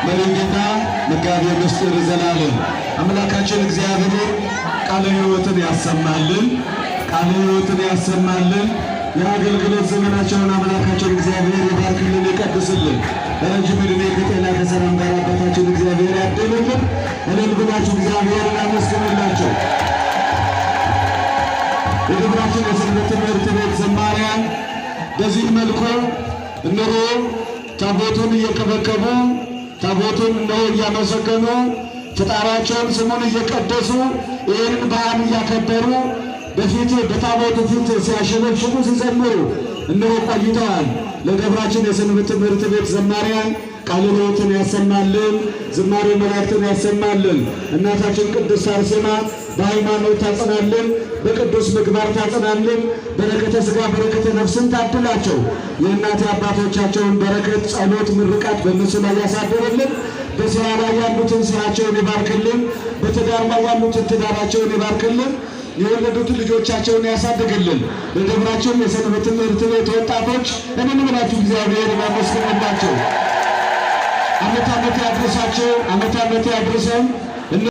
መሪጌታ መጋቤ ምስጢር ዘላለም አምላካችን እግዚአብሔር ቃለ ሕይወትን ያሰማልን፣ ቃለ ሕይወትን ያሰማልን። የአገልግሎት ዘመናቸውን አምላካችን እግዚአብሔር ይባርክልን፣ ይቀድስልን። ረጅም ዕድሜ ከጤና ከሰላም ጋር አባታችን እግዚአብሔር ያድልልን። እልል ብላችሁ እግዚአብሔርን አመስግኑላቸው። የደብራችን የሰንበት ትምህርት ቤት ዘማሪያን በዚህ መልኩ እነሆ ታቦቱን እየከበከቡ ታቦቱን ነው እያመሰገኑ ፈጣሪያቸውን ስሙን እየቀደሱ ይህንን በዓል እያከበሩ በፊት በታቦቱ ፊት ሲያሸበሽቡ ሲዘምሩ እነሆ ቆይተዋል። ለደብራችን የሰንበት ትምህርት ቤት ዘማሪያን ቃለ ሕይወትን ያሰማልን፣ ዝማሬ መላእክትን ያሰማልን። እናታችን ቅድስት አርሴማ በሃይማኖት ታጸናልን፣ በቅዱስ ምግባር ታጸናልን። በረከተ ሥጋ በረከተ ነፍስን ታድላቸው። የእናት አባቶቻቸውን በረከት ጸሎት፣ ምርቃት በእነሱ ላይ ያሳድርልን። በሥራ ላይ ያሉትን ሥራቸውን ይባርክልን። በትዳር ላይ ያሉትን ትዳራቸውን ይባርክልን። የወለዱትን ልጆቻቸውን ያሳድግልን። ለደብራችን የሰንበት ትምህርት ቤት ወጣቶች እንን ብላችሁ እግዚአብሔር ያመስግኑላቸው። ዓመት ዓመት ያድርሳቸው፣ ዓመት ዓመት ያድርሰን።